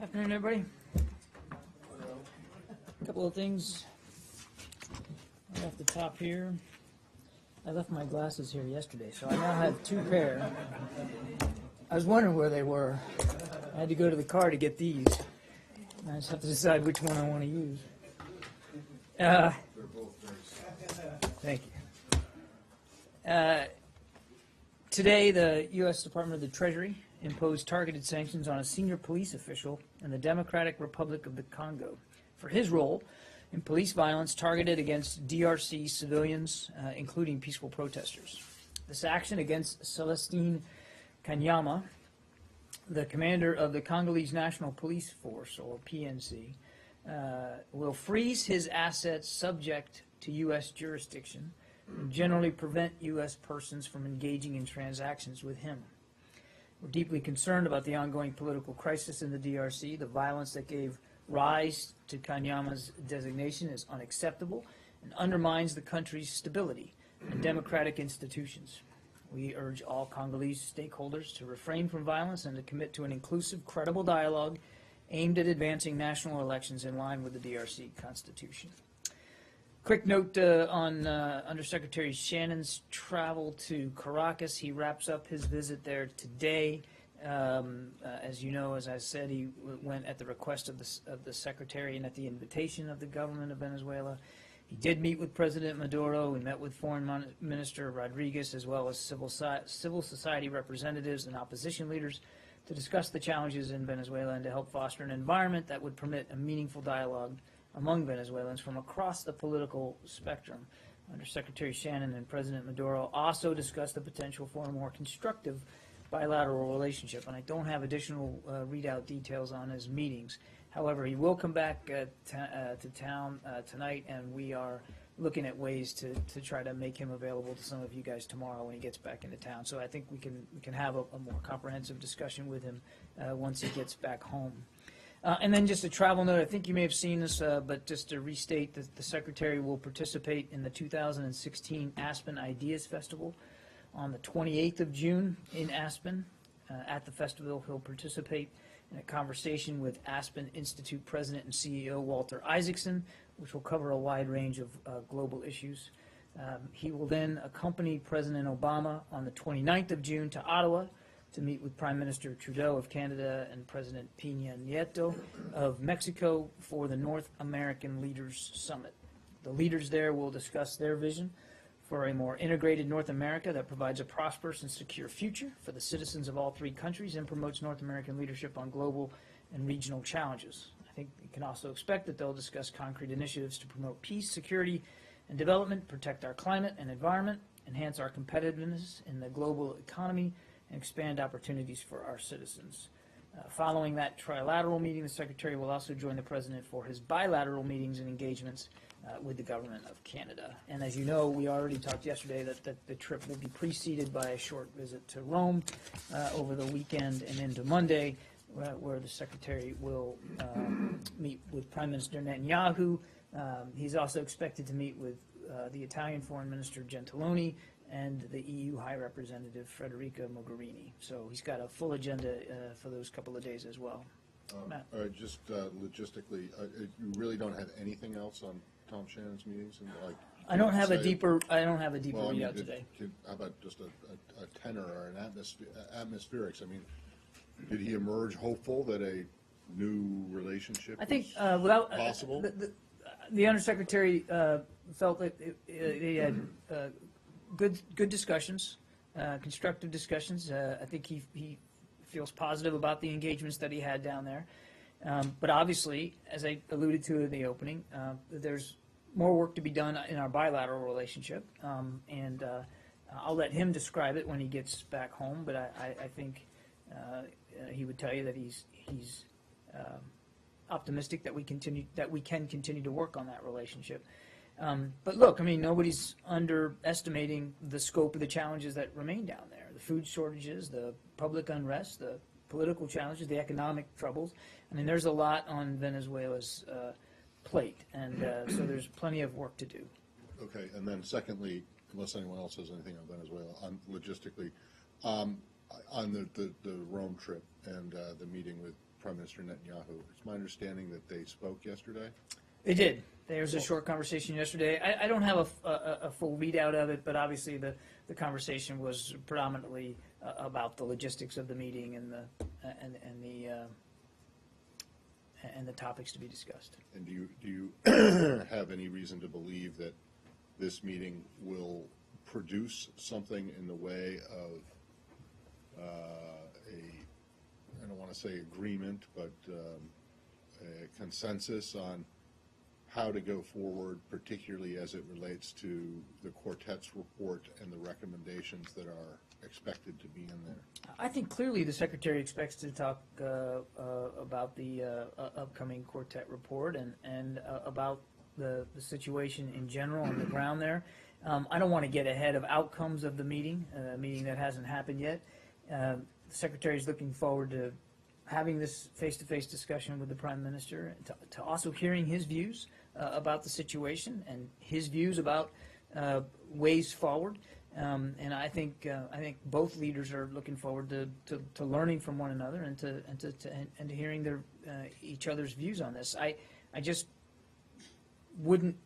Afternoon, everybody. A couple of things right off the top here. I left my glasses here yesterday, so I now have two pair. I was wondering where they were. I had to go to the car to get these. And I just have to decide which one I want to use. Thank you. Today, the U.S. Department of the Treasury imposed targeted sanctions on a senior police official in the Democratic Republic of the Congo for his role in police violence targeted against DRC civilians, including peaceful protesters. This action against Celestine Kanyama, the commander of the Congolese National Police Force, or PNC, will freeze his assets subject to U.S. jurisdiction and generally prevent U.S. persons from engaging in transactions with him. We're deeply concerned about the ongoing political crisis in the DRC. The violence that gave rise to Kanyama's designation is unacceptable and undermines the country's stability and democratic institutions. We urge all Congolese stakeholders to refrain from violence and to commit to an inclusive, credible dialogue aimed at advancing national elections in line with the DRC Constitution. Quick note on Undersecretary Shannon's travel to Caracas. He wraps up his visit there today. As you know, as I said, he went at the request of the Secretary and at the invitation of the government of Venezuela. He did meet with President Maduro. He met with Foreign Minister Rodriguez, as well as civil society representatives and opposition leaders to discuss the challenges in Venezuela and to help foster an environment that would permit a meaningful dialogue among Venezuelans from across the political spectrum. Undersecretary Shannon and President Maduro also discussed the potential for a more constructive bilateral relationship, and I don't have additional readout details on his meetings. However, he will come back to town tonight, and we are looking at ways to try to make him available to some of you guys tomorrow when he gets back into town. So I think we can have a more comprehensive discussion with him once he gets back home. And then just a travel note, I think you may have seen this, but just to restate that the Secretary will participate in the 2016 Aspen Ideas Festival on the 28th of June in Aspen. At the festival, he'll participate in a conversation with Aspen Institute President and CEO Walter Isaacson, which will cover a wide range of global issues. He will then accompany President Obama on the 29th of June to Ottawa to meet with Prime Minister Trudeau of Canada and President Peña Nieto of Mexico for the North American Leaders Summit. The leaders there will discuss their vision for a more integrated North America that provides a prosperous and secure future for the citizens of all three countries and promotes North American leadership on global and regional challenges. I think you can also expect that they'll discuss concrete initiatives to promote peace, security, and development, protect our climate and environment, enhance our competitiveness in the global economy, and expand opportunities for our citizens. Following that trilateral meeting, the Secretary will also join the President for his bilateral meetings and engagements with the Government of Canada. And as you know, we already talked yesterday that the trip will be preceded by a short visit to Rome over the weekend and into Monday, where the Secretary will meet with Prime Minister Netanyahu. He's also expected to meet with the Italian Foreign Minister Gentiloni and the EU High Representative Federica Mogherini. So he's got a full agenda for those couple of days as well. Just logistically, you really don't have anything else on Tom Shannon's meetings? And I don't have a deeper readout today. How about just a tenor or an atmospherics? I mean, did he emerge hopeful that a new relationship is possible? The Undersecretary felt that he had good discussions, constructive discussions. I think he feels positive about the engagements that he had down there. But obviously, as I alluded to in the opening, there's more work to be done in our bilateral relationship. And I'll let him describe it when he gets back home. But I think he would tell you that he's optimistic that we can continue to work on that relationship. But look, I mean, nobody's underestimating the scope of the challenges that remain down there. The food shortages, the public unrest, the political challenges, the economic troubles. I mean, there's a lot on Venezuela's plate, and so there's plenty of work to do. Okay, and then secondly, unless anyone else has anything on Venezuela, logistically, on the Rome trip and the meeting with Prime Minister Netanyahu. It's my understanding that they spoke yesterday. They did. There was a short conversation yesterday. I don't have a full readout of it, but obviously the conversation was predominantly about the logistics of the meeting and the topics to be discussed. And do you have any reason to believe that this meeting will produce something in the way of I don't want to say agreement, but a consensus on how to go forward, particularly as it relates to the quartet's report and the recommendations that are expected to be in there? I think clearly the Secretary expects to talk about the upcoming quartet report and about the situation in general on the ground there. I don't want to get ahead of outcomes of the meeting, a meeting that hasn't happened yet. The Secretary is looking forward to having this face-to-face discussion with the Prime Minister, to also hearing his views about the situation and his views about ways forward. And I think both leaders are looking forward to learning from one another and to hearing their each other's views on this. I just wouldn't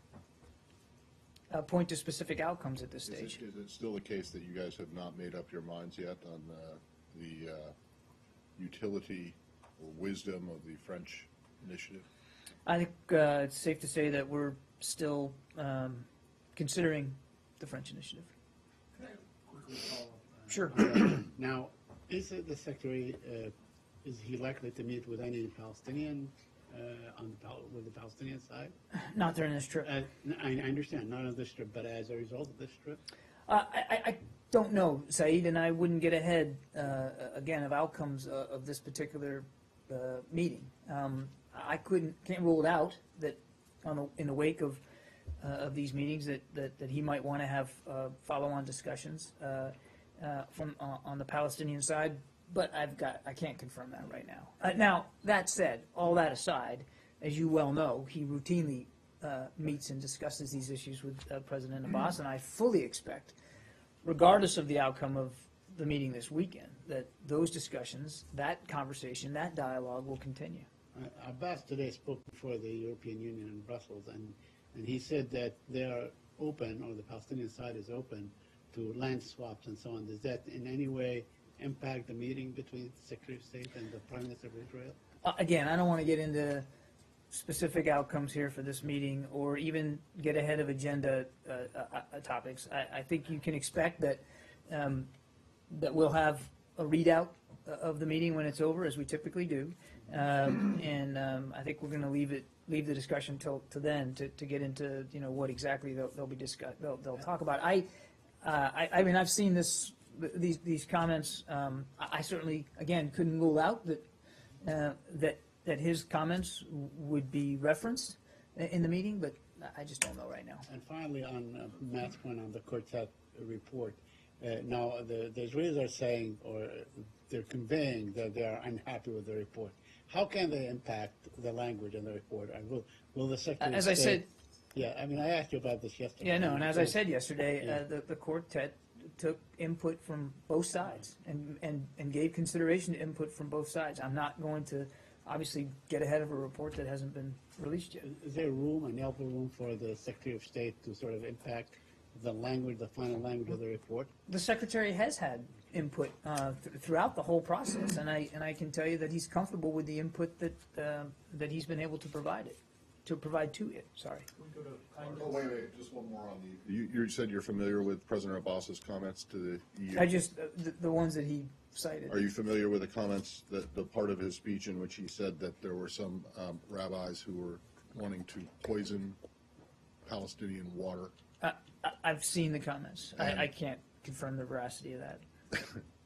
point to specific outcomes at this stage. Is it still the case that you guys have not made up your minds yet on the utility or wisdom of the French initiative? I think it's safe to say that we're still considering the French initiative. Can I quickly follow up? Sure. Now, is the Secretary, is he likely to meet with any Palestinian, with the Palestinian side? Not during this trip. I understand, not on this trip, but as a result of this trip? I don't know, Saeed, and I wouldn't get ahead, again, of outcomes of this particular meeting. I can't rule it out that in the wake of these meetings that he might want to have follow-on discussions on the Palestinian side, but I can't confirm that right now. Now, that said, all that aside, as you well know, he routinely meets and discusses these issues with President Abbas, and I fully expect, regardless of the outcome of the meeting this weekend, that those discussions, that conversation, that dialogue will continue. Abbas today spoke before the European Union in Brussels, and he said that they are open, or the Palestinian side is open, to land swaps and so on. Does that in any way impact the meeting between the Secretary of State and the Prime Minister of Israel? Again, I don't want to get into specific outcomes here for this meeting or even get ahead of agenda topics. I think you can expect that that we'll have a readout of the meeting when it's over, as we typically do. And I think we're going to leave the discussion to then to get into what exactly they'll talk about. I mean, I've seen these comments. I certainly, again, couldn't rule out that his comments would be referenced in the meeting, but I just don't know right now. And finally, on Matt's point on the quartet report, now the Israelis are saying, or they're conveying, that they are unhappy with the report. How can they impact the language in the report? And will the Secretary As I said, yeah, I mean, I asked you about this yesterday. yeah, no, and as I said yesterday, Yeah. the quartet took input from both sides and gave consideration to input from both sides. I'm not going to obviously get ahead of a report that hasn't been released yet. Is there room, an ample room for the Secretary of State to sort of impact the language, the final language of the report? The Secretary has had input throughout the whole process, and I can tell you that he's comfortable with the input that he's been able to provide to it. Sorry. Oh, wait, just one more on the. You said you're familiar with President Abbas's comments to the EU. I just the ones that he cited. Are you familiar with the comments, the part of his speech in which he said that there were some rabbis who were wanting to poison Palestinian water? I've seen the comments. I can't confirm the veracity of that.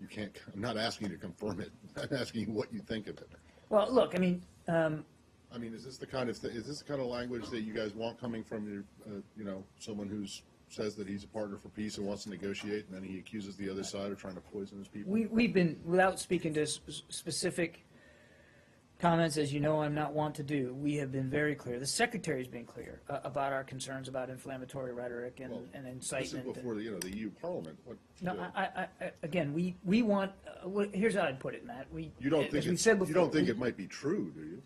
You can't. I'm not asking you to confirm it. I'm asking you what you think of it. Well, look, I mean, is this the kind of language that you guys want coming from your, someone who says that he's a partner for peace and wants to negotiate, and then he accuses the other side of trying to poison his people? we've been, without speaking to specific comments, as you know, I'm not want to do. We have been very clear. The Secretary's been clear about our concerns about inflammatory rhetoric and, Well, and This incitement. is before the EU Parliament. No, again, we want, here's how I'd put it, Matt. You don't think as we've it's, said you before, don't think it might be true, do you?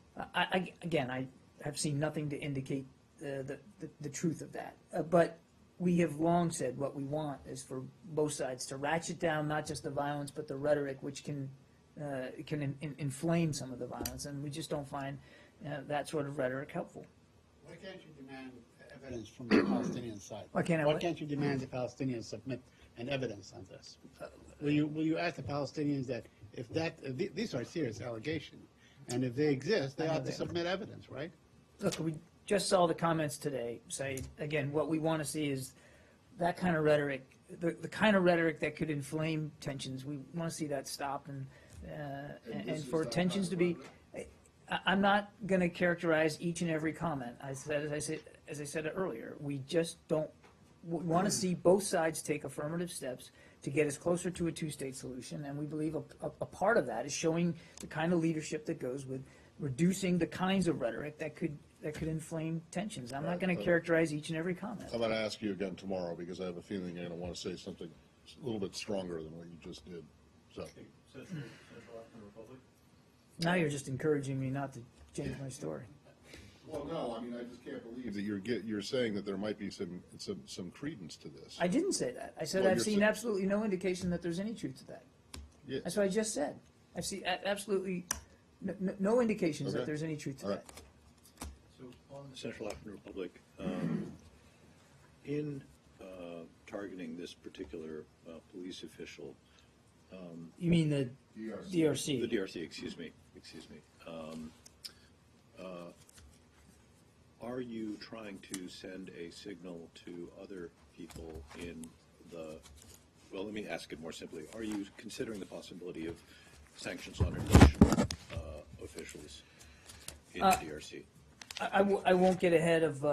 Again, I have seen nothing to indicate the truth of that. But we have long said what we want is for both sides to ratchet down not just the violence, but the rhetoric, which can inflame some of the violence, and we just don't find that sort of rhetoric helpful. Why can't you demand evidence from the Palestinian side? Why can't I Why what? can't you demand the Palestinians submit an evidence on this? Will you ask the Palestinians that if these are serious allegations, and if they exist, they I know ought to they are. submit evidence, right? Look, we just saw the comments today say, again, what we want to see is that kind of rhetoric, the kind of rhetoric that could inflame tensions. We want to see that stop and this is for that tensions to kind be. of I'm not going to characterize each and every comment. As I said earlier, we just don't want to see both sides take affirmative steps to get us closer to a two-state solution, and we believe a part of that is showing the kind of leadership that goes with reducing the kinds of rhetoric that could inflame tensions. I'm not going to characterize each and every comment. I'm going to ask you again tomorrow because I have a feeling you're going to want to say something a little bit stronger than what you just did. So, Central African Republic? Now you're just encouraging me not to change my story. well, no, I mean, I just can't believe that you're saying that there might be some credence to this. I didn't say that. I said Well, I've you're seen sa- absolutely no indication that there's any truth to that. Yeah. That's what I just said. I've seen absolutely no indications that Okay. there's any truth to All right. that. So on the Central African Republic, in targeting this particular police official, You mean the DRC. the DRC? DRC, excuse me, are you trying to send a signal to other people in the, well, let me ask it more simply. Are you considering the possibility of sanctions on immigration officials in the DRC? I won't get ahead of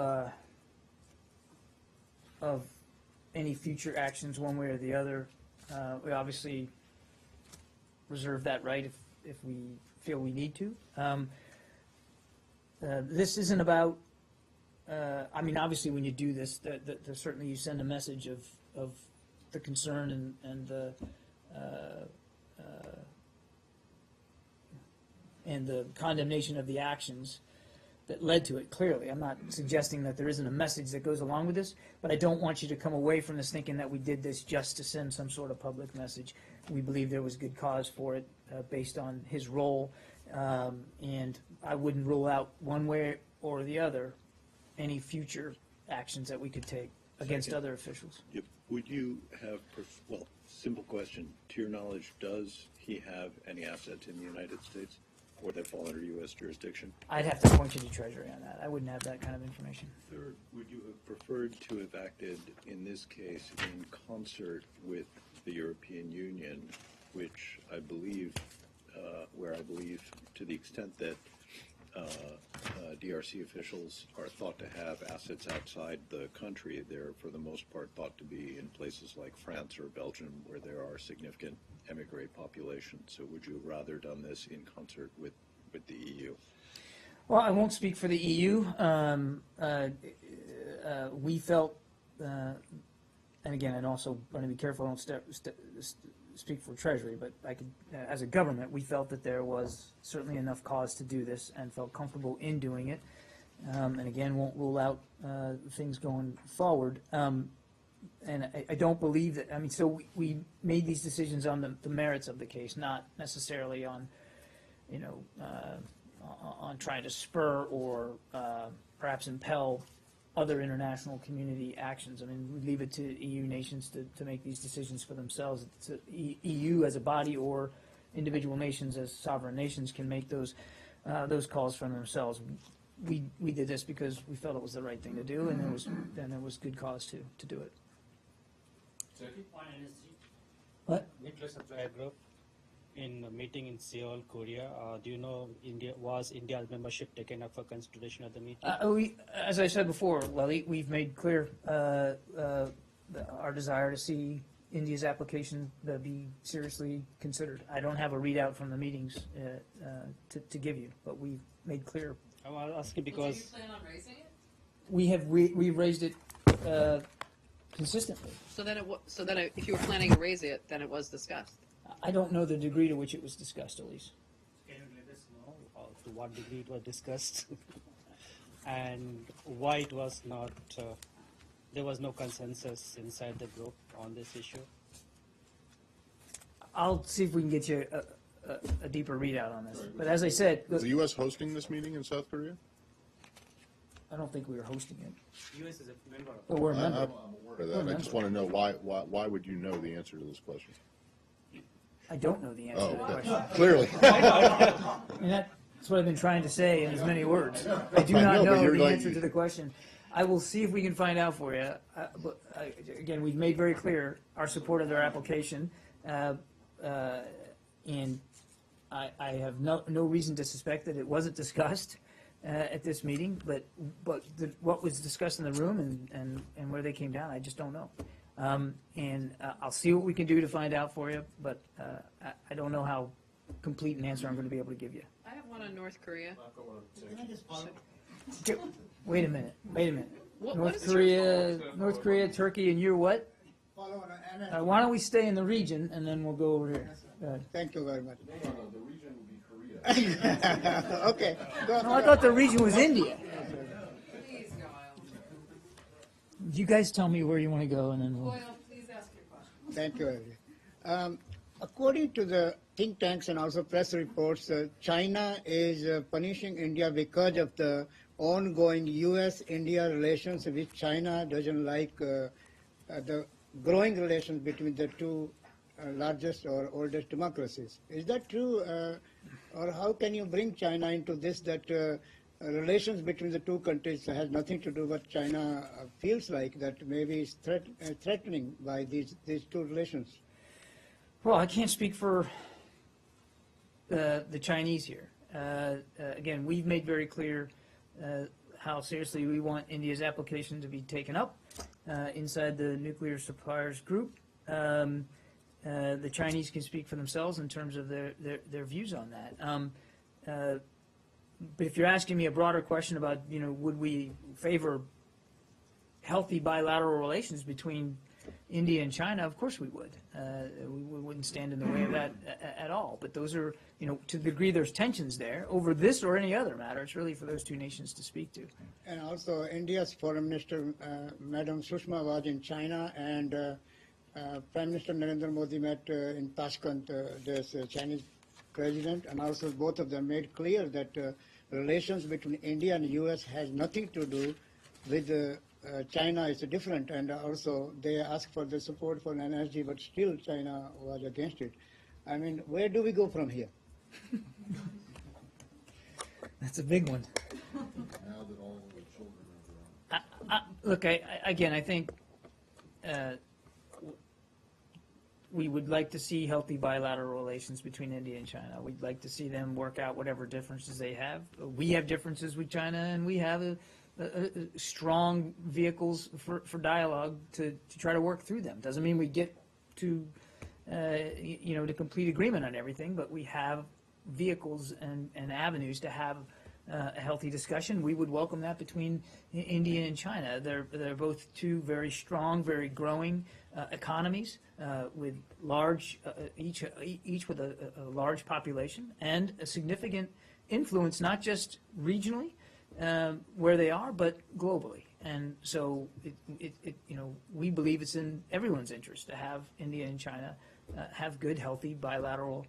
any future actions one way or the other. We obviously reserve that right if we feel we need to. This isn't about, I mean, obviously when you do this, certainly you send a message of the concern and the condemnation of the actions that led to it, clearly. I'm not suggesting that there isn't a message that goes along with this, but I don't want you to come away from this thinking that we did this just to send some sort of public message. We believe there was good cause for it based on his role, and I wouldn't rule out one way or the other any future actions that we could take against Second. other officials. Yep. Would you have, well, simple question, to your knowledge, does he have any assets in the United States or that fall under U.S. jurisdiction? I'd have to point you to Treasury on that. I wouldn't have that kind of information. Third, would you have preferred to have acted in this case in concert with the European Union, which I believe, where I believe to the extent that DRC officials are thought to have assets outside the country, they're for the most part thought to be in places like France or Belgium where there are significant emigre populations. So would you have rather done this in concert with the EU? Well, I won't speak for the EU. We felt, and again, and also want to be careful, I don't speak for Treasury, but I could, as a government, we felt that there was certainly enough cause to do this and felt comfortable in doing it. And again, won't rule out things going forward. And I don't believe that, I mean, so we made these decisions on the merits of the case, not necessarily on, on trying to spur or perhaps impel other international community actions. I mean, we leave it to EU nations to make these decisions for themselves. It's EU as a body or individual nations as sovereign nations can make those calls for themselves. We did this because we felt it was the right thing to do, and there was good cause to do it. What? Nuclear Supplier Group in a meeting in Seoul, Korea. Do you know India's membership taken up for consideration at the meeting? As I said before, Lily, we've made clear our desire to see India's application be seriously considered. I don't have a readout from the meetings to give you, but we've made clear. I was asking Do you because plan on raising it? We've raised it consistently. So then if you were planning to raise it, then it was discussed. I don't know the degree to which it was discussed, Elise. can you let us know to what degree it was discussed and why it was not, there was no consensus inside the group on this issue? I'll see if we can get you a deeper readout on this. But as I said, Is the U.S. hosting this meeting in South Korea? I don't think we were hosting it, US is a member of. but we're a I'm member. aware of that. I just want to know why would you know the answer to this question? I don't know the answer Oh, to the okay. question. Clearly. And that's what I've been trying to say in as many words. I do I not know, but know you're the like- answer to the question. I will see if we can find out for you. But again, we've made very clear our support of their application, and I have no reason to suspect that it wasn't discussed at this meeting. But what was discussed in the room and where they came down, I just don't know. And I'll see what we can do to find out for you. But I don't know how complete an answer I'm going to be able to give you. I have one on North Korea. Wait a minute. What is your North Korea, Turkey, and you're what? Why don't we stay in the region and then we'll go over here. Go ahead. Thank you very much. The region would be Korea. Okay, go No, I thought the region was India. Please go, You guys tell me where you want to go and then we'll. Boyle, please ask your question. Thank you, Eddie. According to the think tanks and also press reports, China is punishing India because of the ongoing U.S.-India relations, which China doesn't like the growing relations between the two largest or oldest democracies. Is that true? Or how can you bring China into this, that relations between the two countries has nothing to do with what China feels like, that maybe is threatening by these two relations? Well, I can't speak for the Chinese here. Again, we've made very clear how seriously we want India's application to be taken up inside the nuclear suppliers group. The Chinese can speak for themselves in terms of their views on that. But if you're asking me a broader question about, would we favor healthy bilateral relations between India and China, of course we would. We wouldn't stand in the way of that at all. But those are, to the degree there's tensions there over this or any other matter, it's really for those two nations to speak to. And also, India's Foreign Minister, Madam Sushma, was in China, and Prime Minister Narendra Modi met in Tashkent this Chinese president, and also both of them made clear that relations between India and U.S. has nothing to do with China is different, and also they asked for the support for energy, but still China was against it. I mean, where do we go from here? That's a big one. Now that all the children are grown. Look, I think we would like to see healthy bilateral relations between India and China. We'd like to see them work out whatever differences they have. We have differences with China, and we have strong vehicles for dialogue to try to work through them. Doesn't mean we get to to complete agreement on everything, but we have vehicles and avenues to have a healthy discussion. We would welcome that between India and China. They're both two very strong, very growing economies with large, each with a large population and a significant influence, not just regionally where they are, but globally. And so we believe it's in everyone's interest to have India and China have good, healthy bilateral.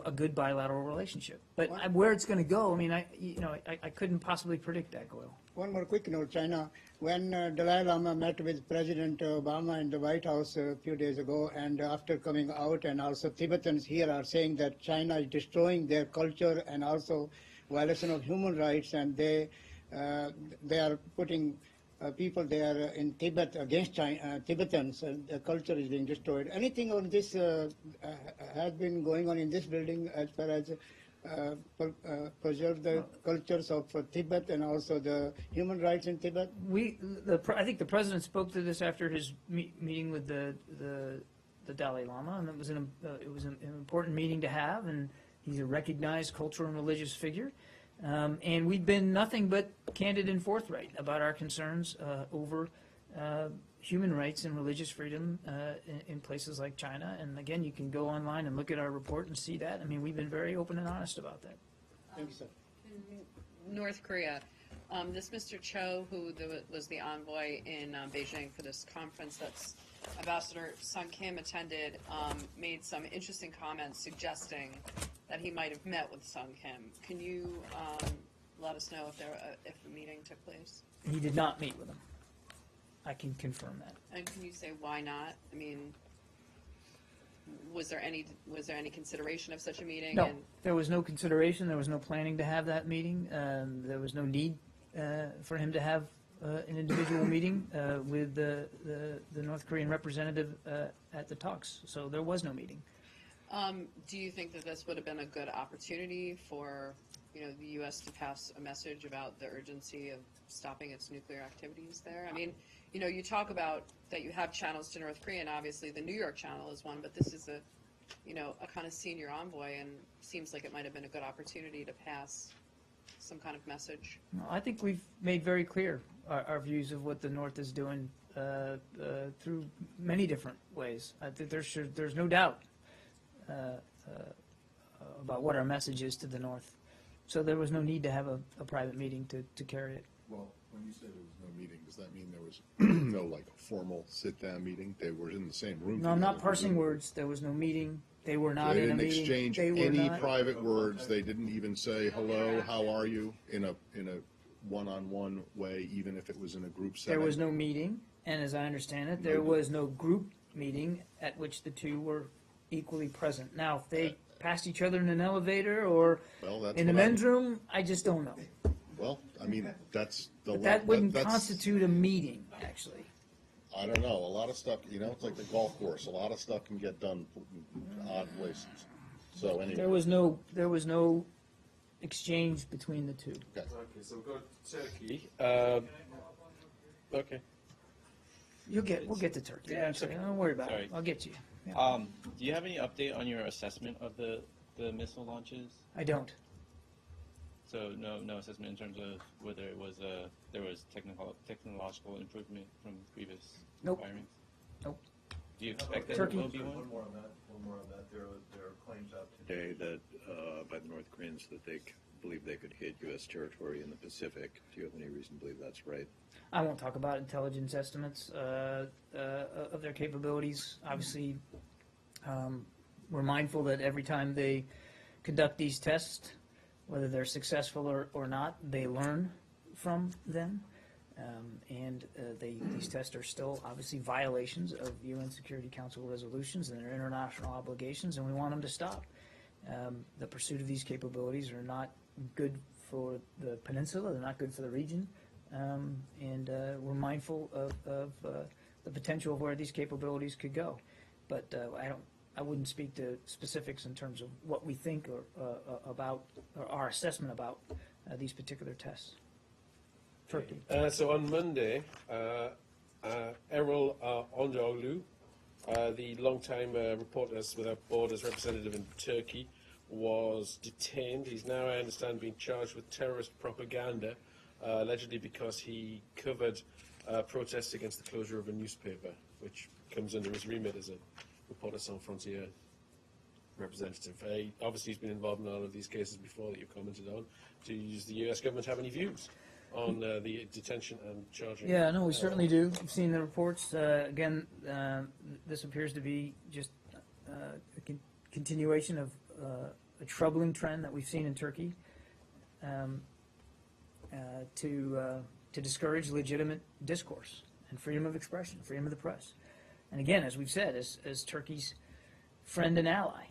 A good bilateral relationship, but where it's going to go, I mean, I couldn't possibly predict that, Goyle. One more quick note, China. When Dalai Lama met with President Obama in the White House a few days ago, and after coming out, and also Tibetans here are saying that China is destroying their culture and also violation of human rights, and they are putting people there in Tibet against Tibetans, and the culture is being destroyed. Anything on this has been going on in this building as far as preserve the cultures of Tibet and also the human rights in Tibet? I think the president spoke to this after his meeting with the the Dalai Lama, and it was an important meeting to have, and he's a recognized cultural and religious figure. And we've been nothing but candid and forthright about our concerns over human rights and religious freedom in places like China. And again, you can go online and look at our report and see that. I mean, we've been very open and honest about that. Thank you, sir. North Korea. This Mr. Cho, who was the envoy in Beijing for this conference that's Ambassador Sun Kim attended, made some interesting comments suggesting that he might have met with Sun Kim. Can you let us know if a meeting took place? He did not meet with him. I can confirm that. And can you say why not? I mean, was there any consideration of such a meeting? No, And there was no consideration, there was no planning to have that meeting. There was no need for him to have an individual meeting with the North Korean representative at the talks. So there was no meeting. do you think that this would have been a good opportunity for, the U.S. to pass a message about the urgency of stopping its nuclear activities there? I mean, you talk about that you have channels to North Korea, and obviously the New York channel is one, but this is a kind of senior envoy, and seems like it might have been a good opportunity to pass some kind of message. No, I think we've made very clear our views of what the North is doing through many different ways. I think there's no doubt about what our message is to the North. So there was no need to have a private meeting to carry it. Well, when you say there was no meeting, does that mean there was no formal sit-down meeting? They were in the same room No, I'm not together, parsing presumably. words. There was no meeting. They were not They in a didn't meeting. exchange They were any not. private words. They didn't even say, hello, how are you, in a one-on-one way, even if it was in a group setting. There was no meeting, and as I understand it, there was no group meeting at which the two were equally present. Now, if they passed each other in an elevator or Well, that's in the what I- men's room, I just don't know. Well, I mean, that's the. But that wouldn't that's- constitute a meeting, actually. I don't know, a lot of stuff, it's like the golf course, a lot of stuff can get done in odd places. So anyway. There was no exchange between the two. Okay. Okay, so we'll go to Turkey. Okay. We'll get to Turkey. Yeah, it's actually. okay. Don't worry about Sorry. it. I'll get you. Yeah. Do you have any update on your assessment of the missile launches? I don't. So no assessment in terms of whether it was there was technological improvement from previous Nope. firings? Nope. Do you expect that Turkey. there will be one? One more on that. There are claims out today that, by the North Koreans, that they believe they could hit U.S. territory in the Pacific. Do you have any reason to believe that's right? I won't talk about intelligence estimates of their capabilities. Obviously, we're mindful that every time they conduct these tests, whether they're successful or not, they learn from them. These tests are still obviously violations of UN Security Council resolutions and their international obligations, and we want them to stop. The pursuit of these capabilities are not good for the peninsula, they're not good for the region, and we're mindful of the potential of where these capabilities could go. But I wouldn't speak to specifics in terms of what we think about or our assessment about these particular tests. Turkey. So on Monday, Errol Ondoglu, the long-time Reporters Without Borders representative in Turkey, was detained. He's now, I understand, being charged with terrorist propaganda, allegedly because he covered protests against the closure of a newspaper, which comes under his remit as a Reporters Sans Frontières representative. Obviously, he's been involved in all of these cases before that you've commented on. Does the U.S. government have any views on the detention and charging? Yeah, no, we certainly do. We've seen the reports. Again, this appears to be just a continuation of a troubling trend that we've seen in Turkey to discourage legitimate discourse and freedom of expression, freedom of the press. And again, as we've said, as Turkey's friend and ally,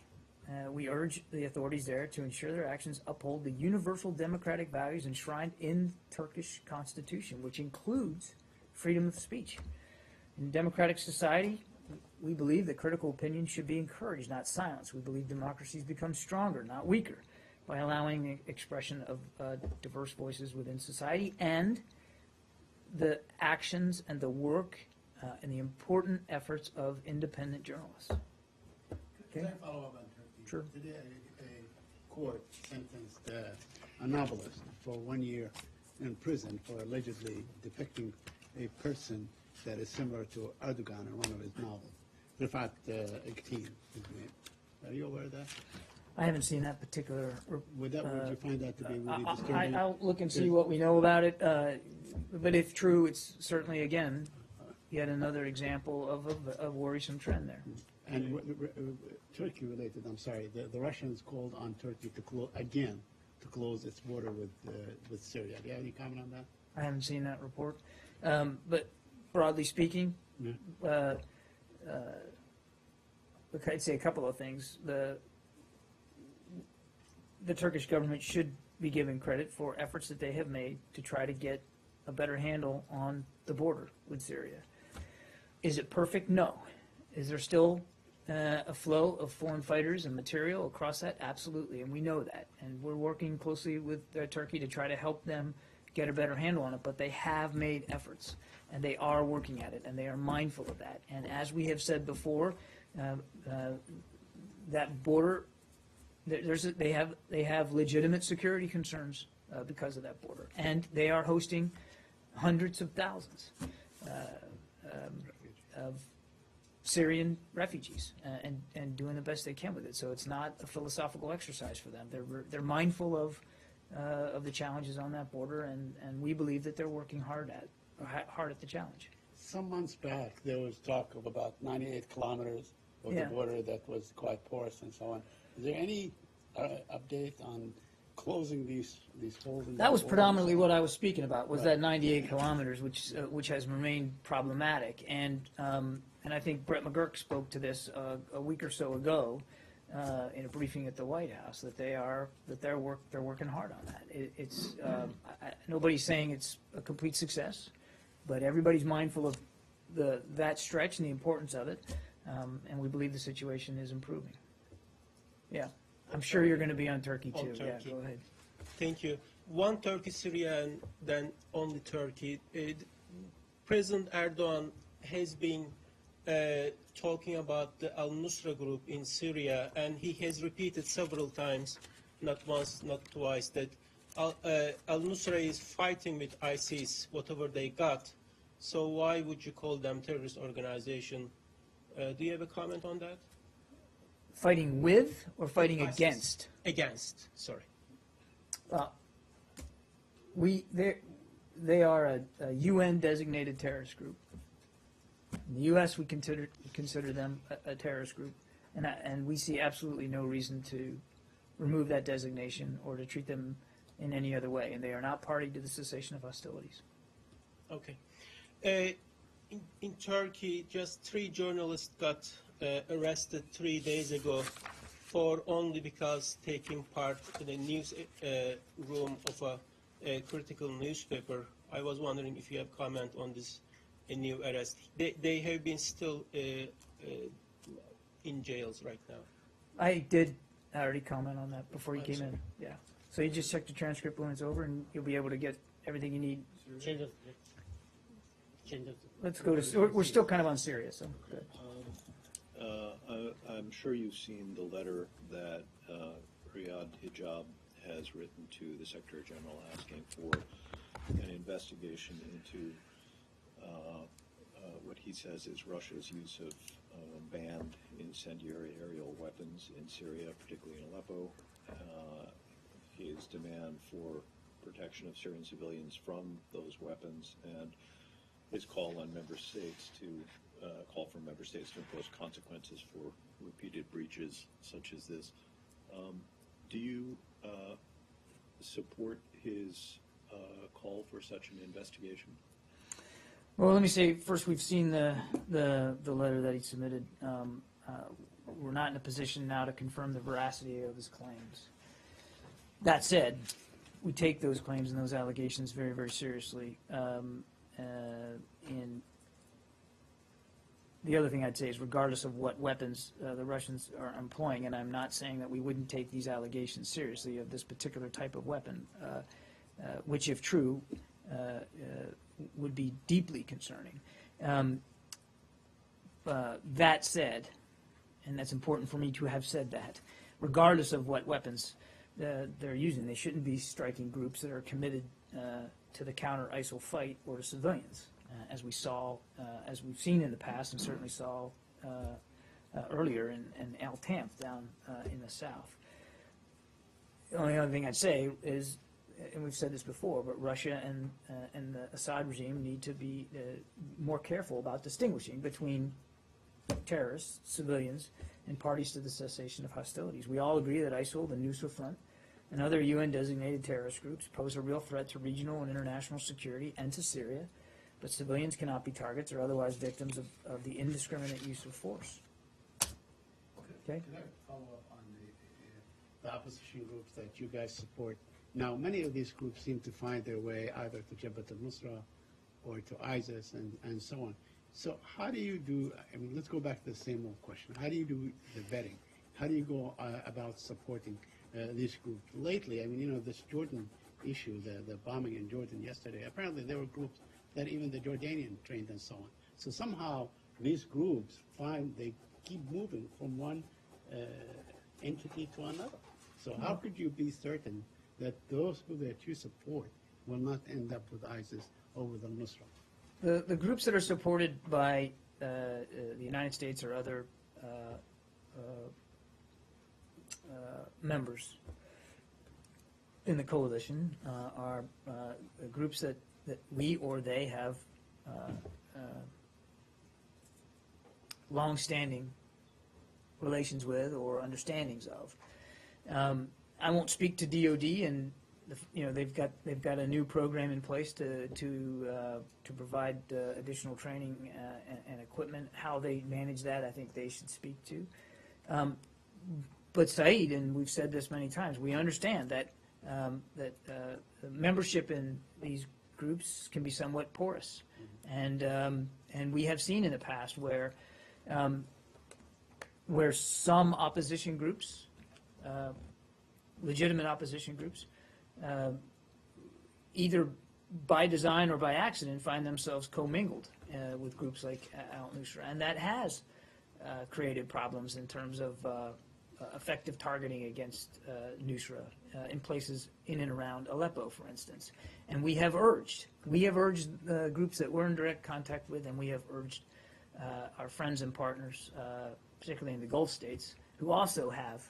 we urge the authorities there to ensure their actions uphold the universal democratic values enshrined in the Turkish constitution, which includes freedom of speech. In a democratic society, we believe that critical opinion should be encouraged, not silenced. We believe democracies become stronger, not weaker, by allowing the expression of diverse voices within society and the actions and the work and the important efforts of independent journalists. Can I follow up on Turkey? Sure. Today, a court sentenced a novelist for 1 year in prison for allegedly depicting a person that is similar to Erdogan in one of his novels. Rifat Ektin, his name. Are you aware of that? I haven't seen that particular. Would you find that to be really disturbing? I'll look and see what we know about it. But if true, it's certainly, again, yet another example of a worrisome trend there. And Turkey related, I'm sorry, the Russians called on Turkey to close its border with Syria. Do you have any comment on that? I haven't seen that report. But broadly speaking, Yeah. look, I'd say a couple of things. The Turkish government should be given credit for efforts that they have made to try to get a better handle on the border with Syria. Is it perfect? No. Is there still a flow of foreign fighters and material across that? Absolutely, and we know that. And we're working closely with Turkey to try to help them get a better handle on it, but they have made efforts, and they are working at it, and they are mindful of that. And as we have said before, that border, they have legitimate security concerns because of that border, and they are hosting hundreds of thousands of Syrian refugees and doing the best they can with it. So it's not a philosophical exercise for them. They're mindful of the challenges on that border, and we believe that they're working hard at the challenge. Some months back, there was talk of about 98 kilometers of Yeah. the border that was quite porous and so on. Is there any update on closing these holes in That was border? predominantly what I was speaking about, was Right. that 98 kilometers, which has remained problematic. And I think Brett McGurk spoke to this a week or so ago in a briefing at the White House, that they're working hard on that. It's nobody's saying it's a complete success, but everybody's mindful of that stretch and the importance of it, and we believe the situation is improving. Yeah, I'm sure you're going to be on Turkey On too. Yeah, Turkey. go ahead. Thank you. One Turkey, Syria, and then only Turkey. President Erdogan has been talking about the Al-Nusra group in Syria, and he has repeated several times, not once, not twice, that Al-Nusra is fighting with ISIS, whatever they got. So why would you call them terrorist organization? Do you have a comment on that? Fighting with or fighting ISIS. against? Against, sorry. They are a UN designated terrorist group. In the U.S., we consider them a terrorist group, and we see absolutely no reason to remove that designation or to treat them in any other way. And they are not party to the cessation of hostilities. Okay. In Turkey, just 3 journalists got arrested 3 days ago for only because taking part in a news room of a critical newspaper. I was wondering if you have comment on this new arrest. They have been still in jails right now. I did already comment on that before you came in. Yeah. So you just check the transcript when it's over, and you'll be able to get everything you need. Change of. Let's go to. We're still kind of on Syria, so. Good. I'm sure you've seen the letter that Riyad Hijab has written to the Secretary General asking for an investigation into what he says is Russia's use of banned incendiary aerial weapons in Syria, particularly in Aleppo. His demand for protection of Syrian civilians from those weapons, and his call on member states to call for member states to impose consequences for repeated breaches such as this. Do you support his call for such an investigation? Well, let me say first, we've seen the letter that he submitted. We're not in a position now to confirm the veracity of his claims. That said, we take those claims and those allegations very, very seriously. And the other thing I'd say is, regardless of what weapons the Russians are employing, and I'm not saying that we wouldn't take these allegations seriously of this particular type of weapon, which, if true, would be deeply concerning. That said, and that's important for me to have said that, regardless of what weapons they're using. They shouldn't be striking groups that are committed to the counter-ISIL fight or to civilians, as we saw, as we've seen in the past, and certainly saw earlier in Al Tamf down in the south. The only other thing I'd say is, and we've said this before, but Russia and the Assad regime need to be more careful about distinguishing between terrorists, civilians, and parties to the cessation of hostilities. We all agree that ISIL, the Nusra Front, and other UN-designated terrorist groups pose a real threat to regional and international security and to Syria, but civilians cannot be targets or otherwise victims of the indiscriminate use of force. Okay? Can I follow up on the opposition groups that you guys support? Now, many of these groups seem to find their way either to Jabhat al-Nusra or to ISIS and so on. So how do you do, I mean, let's go back to the same old question. How do you do the vetting? How do you go about supporting these groups? Lately, I mean, you know, this Jordan issue, the bombing in Jordan yesterday, apparently there were groups that even the Jordanian trained and so on. So somehow these groups they keep moving from one entity to another. So how could you be certain that those that you support will not end up with ISIS or with al-Nusra? The groups that are supported by the United States or other members in the coalition are groups that we or they have long-standing relations with or understandings of. I won't speak to DOD, and they've got a new program in place to provide additional training and equipment. How they manage that, I think they should speak to. But Saeed, and we've said this many times, we understand that membership in these groups can be somewhat porous, and we have seen in the past where some opposition groups, legitimate opposition groups, either by design or by accident, find themselves commingled with groups like al-Nusra, and that has created problems in terms of effective targeting against Nusra in places in and around Aleppo, for instance. And we have urged groups that we're in direct contact with, and we have urged our friends and partners, particularly in the Gulf states, who also have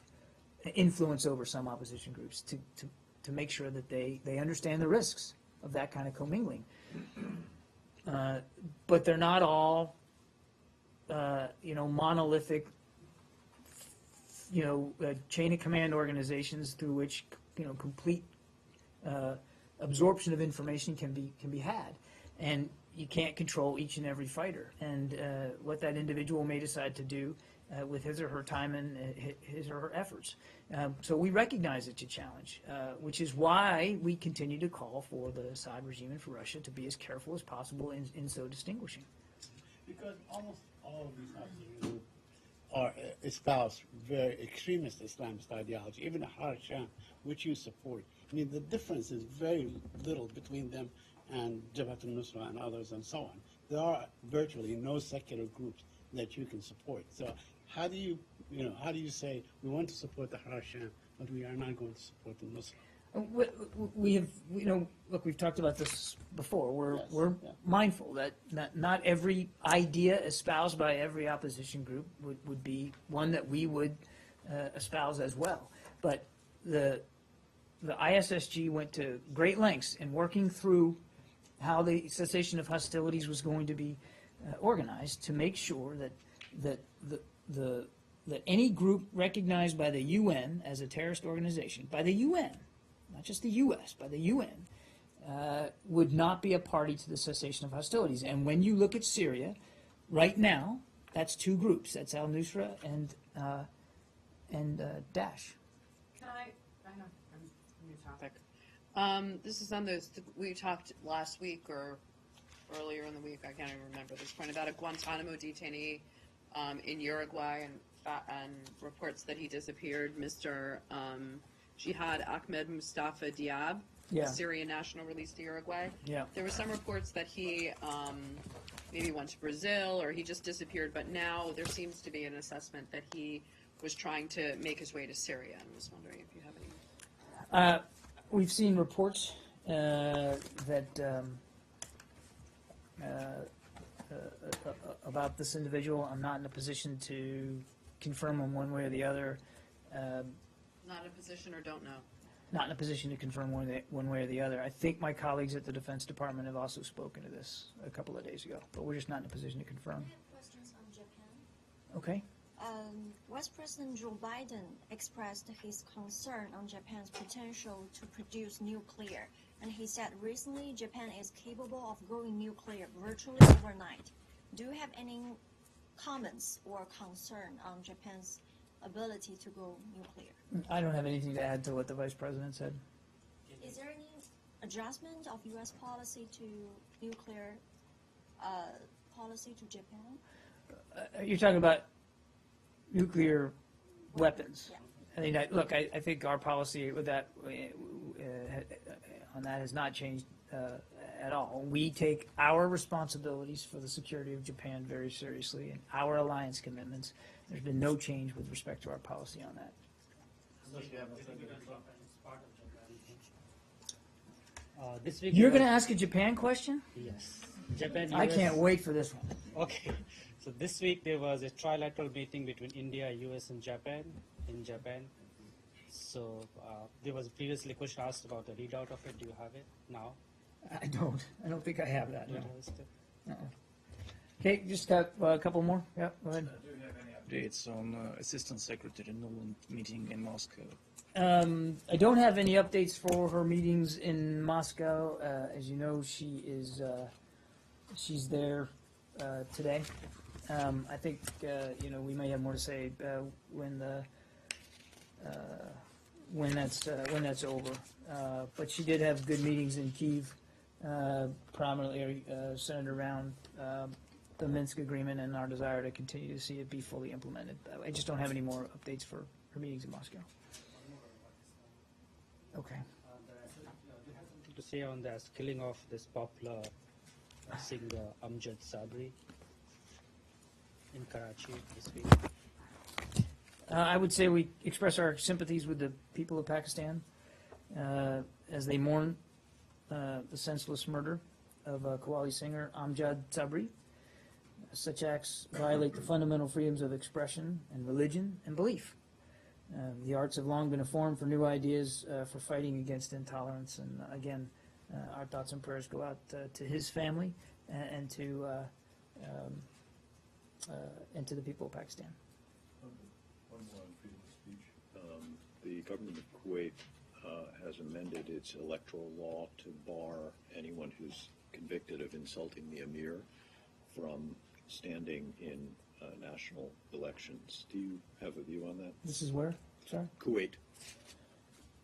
influence over some opposition groups, to make sure that they understand the risks of that kind of commingling. But they're not all, monolithic, chain of command organizations through which, complete absorption of information can be had. And you can't control each and every fighter. And what that individual may decide to do with his or her time and his or her efforts. So we recognize it's a challenge, which is why we continue to call for the Assad regime and for Russia to be as careful as possible in so distinguishing. Because almost all of these opposition are espouse very extremist Islamist ideology, even the Harsham, which you support. I mean, the difference is very little between them and Jabhat al-Nusra and others and so on. There are virtually no secular groups that you can support. So how do you say we want to support the Harsham, but we are not going to support the Nusra? We have, look, we've talked about this before. We're mindful that not every idea espoused by every opposition group would be one that we would espouse as well. But the ISSG went to great lengths in working through how the cessation of hostilities was going to be organized to make sure that any group recognized by the UN as a terrorist organization, by the UN, not just the U.S., by the UN, would not be a party to the cessation of hostilities. And when you look at Syria, right now, that's two groups. That's al-Nusra and Daesh. Can I know, new topic. This is on those, we talked last week or earlier in the week, I can't even remember this point, about a Guantanamo detainee in Uruguay and reports that he disappeared, Mr. Jihad Ahmed Mustafa Diab, Yeah. Syrian national released to Uruguay. Yeah. There were some reports that he maybe went to Brazil or he just disappeared, but now there seems to be an assessment that he was trying to make his way to Syria. And I was wondering if you have any. We've seen reports that about this individual. I'm not in a position to confirm them one way or the other. Not in a position or don't know? Not in a position to confirm one way or the other. I think my colleagues at the Defense Department have also spoken to this a couple of days ago, but we're just not in a position to confirm. I have questions on Japan. Okay. Vice President Joe Biden expressed his concern on Japan's potential to produce nuclear, and he said recently Japan is capable of going nuclear virtually overnight. Do you have any comments or concern on Japan's ability to go nuclear? I don't have anything to add to what the Vice President said. Is there any adjustment of U.S. policy to nuclear policy to Japan? You're talking about nuclear weapons. Yeah. I mean, look, I think our policy with that on that has not changed at all. We take our responsibilities for the security of Japan very seriously, and our alliance commitments. There's been no change with respect to our policy on that. This week You're there going to was- ask a Japan question? Yes. Japan. I US can't wait for this one. Okay. So this week there was a trilateral meeting between India, US, and Japan in Japan. So there was previously a question asked about the readout of it. Do you have it now? I don't. I don't think I have that. Do you No. have it? Okay, just got a couple more. Yeah, go ahead. Do you have any updates on Assistant Secretary Nuland meeting in Moscow? I don't have any updates for her meetings in Moscow. As you know, she's there today. I think we may have more to say when that's over. But she did have good meetings in Kyiv, prominently centered around the Minsk agreement and our desire to continue to see it be fully implemented. I just don't have any more updates for her meetings in Moscow. Okay. To say on the killing of this popular singer Amjad Sabri in Karachi this week. I would say we express our sympathies with the people of Pakistan as they mourn the senseless murder of Qawwali singer Amjad Sabri. Such acts violate the fundamental freedoms of expression and religion and belief. The arts have long been a forum for new ideas for fighting against intolerance. And again, our thoughts and prayers go out to his family and to the people of Pakistan. One more on freedom of speech. The government of Kuwait has amended its electoral law to bar anyone who's convicted of insulting the emir from standing in national elections. Do you have a view on that? This is where? Sorry? Kuwait.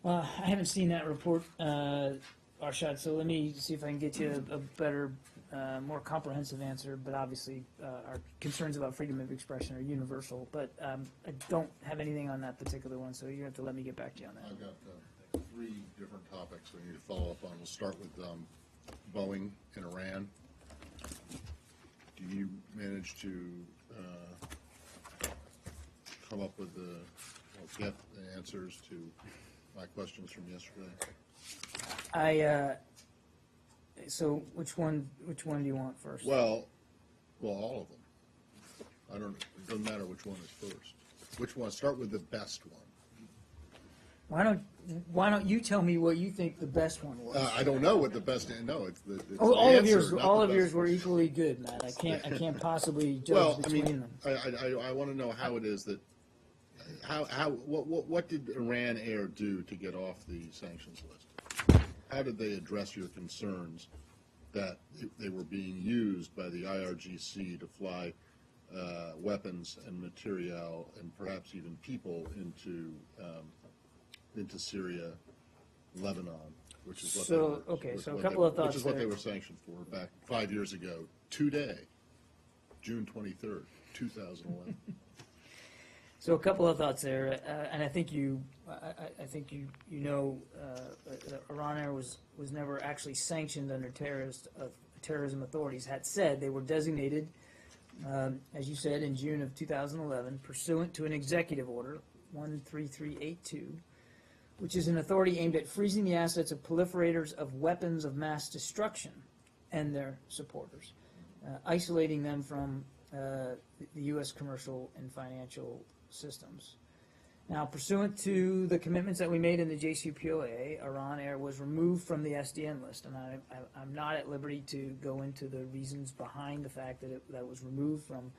I haven't seen that report, Arshad, so let me see if I can get you a better, more comprehensive answer. But obviously, our concerns about freedom of expression are universal. But I don't have anything on that particular one, so you have to let me get back to you on that. I've got three different topics we need to follow up on. We'll start with Boeing in Iran. Do you manage to come up with get the answers to my questions from yesterday? So which one do you want first? Well, all of them. It doesn't matter which one is first. Which one? Start with the best one. Why don't you tell me what you think the best one was? I don't know what the best. No, it's the all answer, of yours. not All the of best yours were one. equally good, Matt. I can't possibly judge Well, I between mean, them. I want to know how it is that what did Iran Air do to get off the sanctions list? How did they address your concerns that they were being used by the IRGC to fly weapons and material and perhaps even people into Syria, Lebanon, which is what a couple of thoughts which is what there. they were sanctioned for back 5 years ago today, June 23rd, 2011. So a couple of thoughts there, and I think you Iran Air was never actually sanctioned under Counterterrorism authorities had said they were designated, as you said, in June of 2011, pursuant to an executive order, 13382, which is an authority aimed at freezing the assets of proliferators of weapons of mass destruction and their supporters, isolating them from the U.S. commercial and financial systems. Now, pursuant to the commitments that we made in the JCPOA, Iran Air was removed from the SDN list, and I'm not at liberty to go into the reasons behind the fact that that was removed from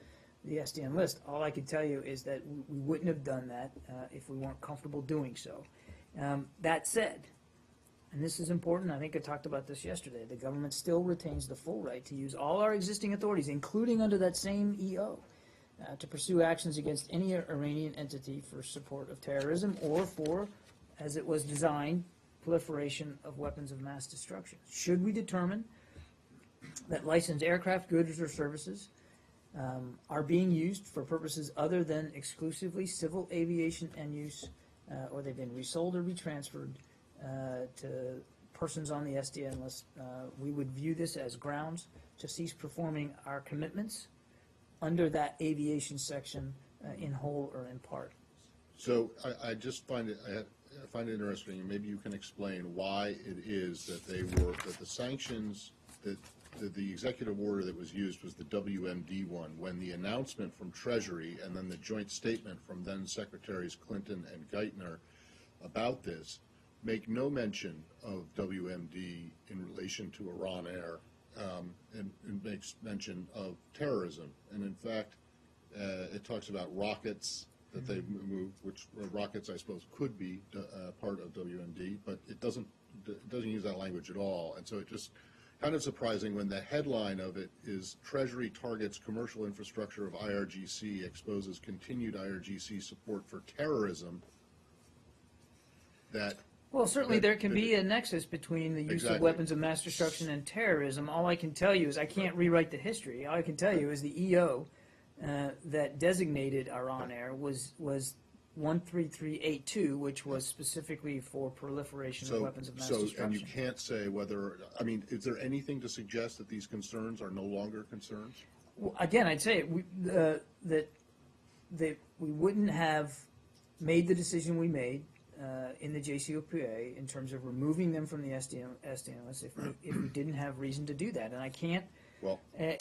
the SDN list. All I can tell you is that we wouldn't have done that if we weren't comfortable doing so. That said, and this is important, I think I talked about this yesterday, the government still retains the full right to use all our existing authorities, including under that same EO, to pursue actions against any Iranian entity for support of terrorism or for, as it was designed, proliferation of weapons of mass destruction. Should we determine that licensed aircraft, goods, or services are being used for purposes other than exclusively civil aviation end use, or they've been resold or retransferred to persons on the SDN list, we would view this as grounds to cease performing our commitments under that aviation section in whole or in part. So I just find it interesting, and maybe you can explain why it is that that the sanctions, that the executive order that was used was the WMD one, when the announcement from Treasury and then the joint statement from then Secretaries Clinton and Geithner about this make no mention of WMD in relation to Iran Air. And makes mention of terrorism. And in fact, it talks about rockets that they've moved, which rockets, I suppose, could be part of WMD, but it doesn't use that language at all. And so it just kind of surprising when the headline of it is Treasury targets commercial infrastructure of IRGC, exposes continued IRGC support for terrorism, that well, certainly there can be a nexus between the use of weapons of mass destruction and terrorism. All I can tell you is I can't rewrite the history. All I can tell you is the EO that designated Iran Air was 13382, which was specifically for proliferation of weapons of mass destruction. And you can't say whether, I mean, is there anything to suggest that these concerns are no longer concerns? Well, again, I'd say that we wouldn't have made the decision we made in the JCPOA in terms of removing them from the SDN list if we didn't have reason to do that. And I can't,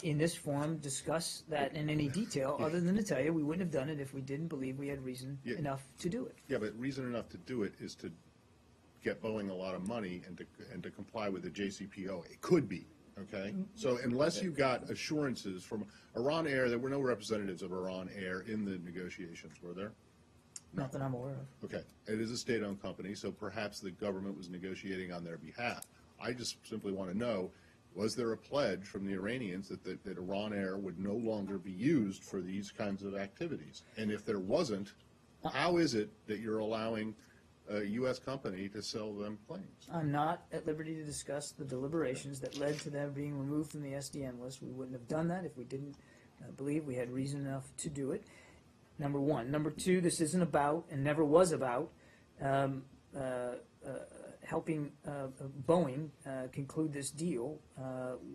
in this forum, discuss that in any detail other than to tell you we wouldn't have done it if we didn't believe we had reason enough to do it. Yeah, but reason enough to do it is to get Boeing a lot of money and to comply with the JCPOA. It could be, okay? So unless you got assurances from Iran Air, there were no representatives of Iran Air in the negotiations, were there? Not that I'm aware of. Okay. It is a state-owned company, so perhaps the government was negotiating on their behalf. I just simply want to know, was there a pledge from the Iranians that Iran Air would no longer be used for these kinds of activities? And if there wasn't, how is it that you're allowing a U.S. company to sell them planes? I'm not at liberty to discuss the deliberations that led to them being removed from the SDN list. We wouldn't have done that if we didn't believe we had reason enough to do it. Number one. Number two, this isn't about, and never was about, helping Boeing conclude this deal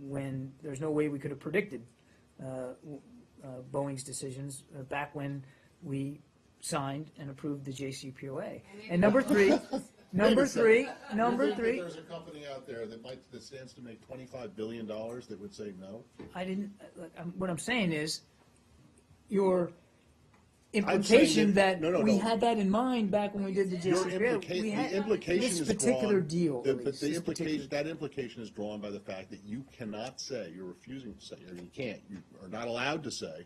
when there's no way we could have predicted Boeing's decisions back when we signed and approved the JCPOA. And number three, there's a company out there that stands to make $25 billion that would say no? I didn't. What I'm saying is, your implication that we had that in mind back when we did the JCPOA. The implication this is particular drawn, deal. That implication is drawn by the fact that you cannot say, you're refusing to say, or you are not allowed to say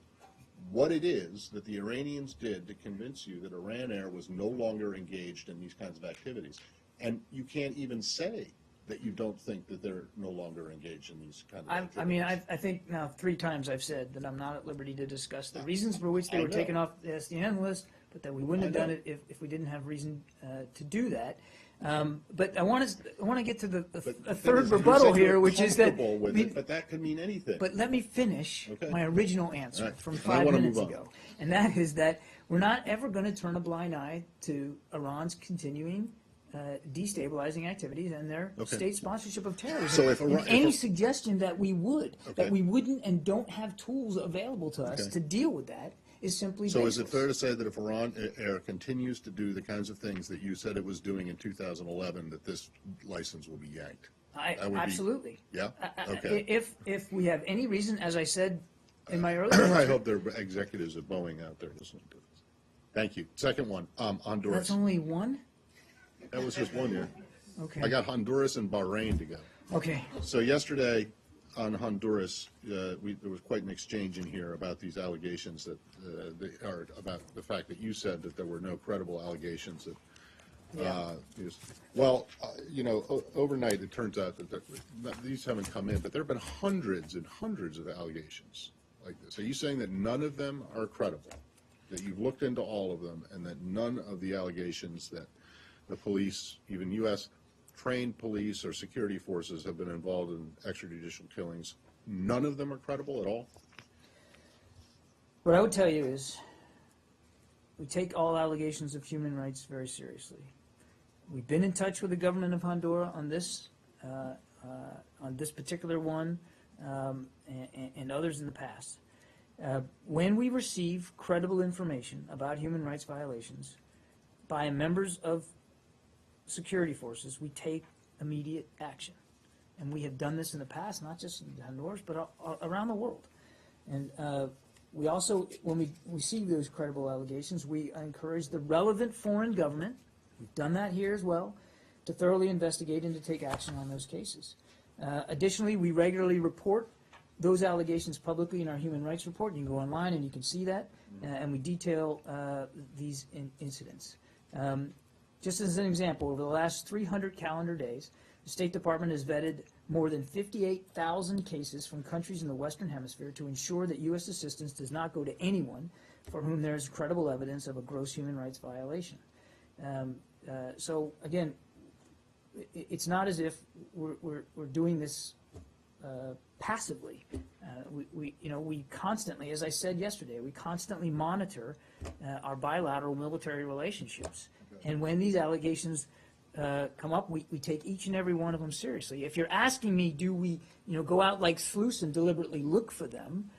what it is that the Iranians did to convince you that Iran Air was no longer engaged in these kinds of activities. And you can't even say that you don't think that they're no longer engaged in these kinds of activities. I mean, I think now 3 times I've said that I'm not at liberty to discuss the reasons for which they were taken off the SDN list, but that we wouldn't have done it if we didn't have reason to do that. But I want to get to the third rebuttal here, which is that. But that could mean anything. But let me finish my original answer from 5 minutes ago, and that is that we're not ever going to turn a blind eye to Iran's continuing destabilizing activities and their Okay. state sponsorship of terrorism. So if And Iran- any if- suggestion that we would, Okay. that we wouldn't and don't have tools available to us Okay. to deal with that is simply So is baseless. it fair to say that if Iran Air continues to do the kinds of things that you said it was doing in 2011, that this license will be yanked? That would be- Absolutely. Yeah? Okay. If we have any reason, as I said in my earlier I answer, hope there are executives at Boeing out there listening to this. Thank you. Second one, Honduras. that's only one? That was just one year. Okay. I got Honduras and Bahrain to go. Okay. So yesterday on Honduras, there was quite an exchange in here about these allegations that, or about the fact that you said that there were no credible allegations that, overnight it turns out that these haven't come in, but there have been hundreds and hundreds of allegations like this. Are you saying that none of them are credible? That you've looked into all of them and that none of the allegations that the police, even U.S. trained police or security forces have been involved in extrajudicial killings, none of them are credible at all? What I would tell you is we take all allegations of human rights very seriously. We've been in touch with the government of Honduras on this particular one and others in the past. When we receive credible information about human rights violations by members of security forces, we take immediate action. And we have done this in the past, not just in Honduras, but around the world. And we also, when we receive those credible allegations, we encourage the relevant foreign government, we've done that here as well, to thoroughly investigate and to take action on those cases. Additionally, we regularly report those allegations publicly in our human rights report. You can go online and you can see that, and we detail these incidents. Just as an example, over the last 300 calendar days, the State Department has vetted more than 58,000 cases from countries in the Western Hemisphere to ensure that U.S. assistance does not go to anyone for whom there is credible evidence of a gross human rights violation. So again, it's not as if we're doing this passively. We constantly, as I said yesterday, we constantly monitor our bilateral military relationships. And when these allegations come up, we take each and every one of them seriously. If you're asking me, do we go out like sleuths and deliberately look for them,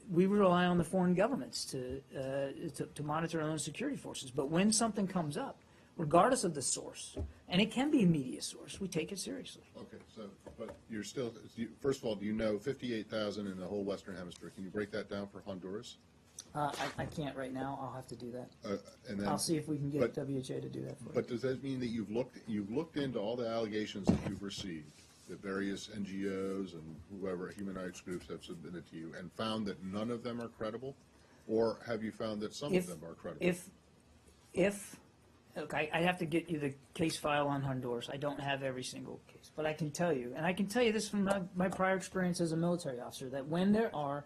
we rely on the foreign governments to monitor our own security forces. But when something comes up, regardless of the source, and it can be a media source, we take it seriously. Okay, so, but you're still, first of all, do you know 58,000 in the whole Western Hemisphere? Can you break that down for Honduras? I can't right now. I'll have to do that. And then, I'll see if we can get WHA to do that for But does that mean that you've looked into all the allegations that you've received, that various NGOs and whoever, human rights groups have submitted to you, and found that none of them are credible? Or have you found that some of them are credible? Look, I have to get you the case file on Honduras. I don't have every single case. But I can tell you, and I can tell you this from my prior experience as a military officer, that when there are,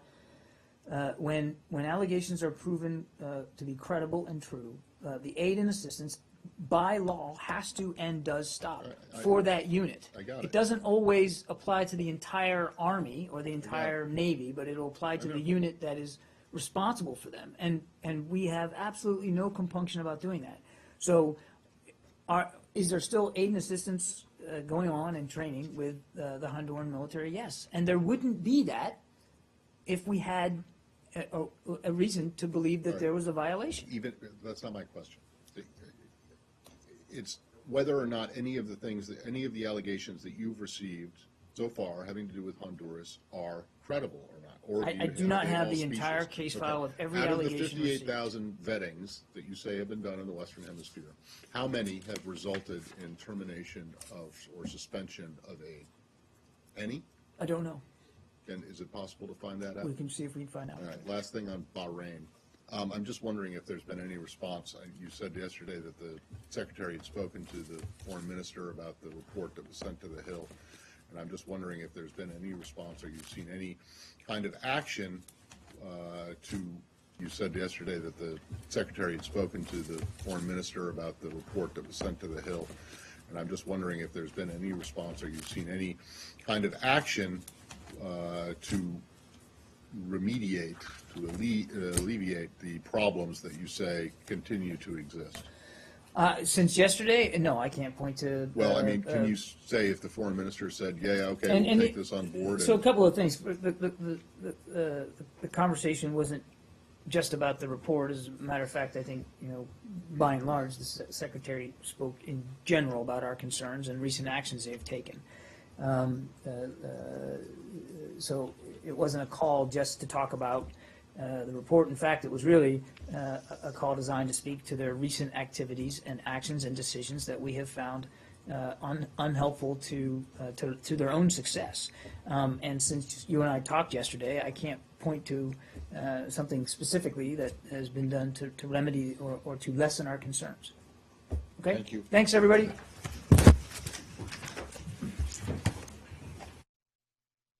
when allegations are proven to be credible and true, the aid and assistance by law has to and does stop for that unit. I got it. It doesn't always apply to the entire Army or the entire Navy, but it'll apply to the unit that is responsible for them. And we have absolutely no compunction about doing that. So is there still aid and assistance going on and training with the Honduran military? Yes. And there wouldn't be that if we had a reason to believe that there was a violation. Even, that's not my question. It's whether or not any of the allegations that you've received so far having to do with Honduras are credible or not. Or I do not have the entire case file of every allegation Out of the received. 58,000 vettings that you say have been done in the Western Hemisphere, how many have resulted in termination of or suspension of aid? Any? I don't know. And is it possible to find that out? We can see if we can find out. All right, last thing on Bahrain. I'm just wondering if there's been any response. You said yesterday that the Secretary had spoken to the Foreign Minister about the report that was sent to the Hill, and I'm just wondering if there's been any response or you've seen any kind of action you said yesterday that the Secretary had spoken to the Foreign Minister about the report that was sent to the Hill, and I'm just wondering if there's been any response or you've seen any kind of action to remediate, to alleviate the problems that you say continue to exist. Since yesterday, no, I can't point to. Well, I mean, can you say if the foreign minister said, yeah, okay, and- we'll and take it- this on board? So a and- couple of things. The conversation wasn't just about the report. As a matter of fact, I think, by and large, the secretary spoke in general about our concerns and recent actions they've taken. So it wasn't a call just to talk about the report. In fact, it was really a call designed to speak to their recent activities and actions and decisions that we have found unhelpful to their own success. And since you and I talked yesterday, I can't point to something specifically that has been done to remedy or to lessen our concerns. Okay? Thank you. Thanks, everybody.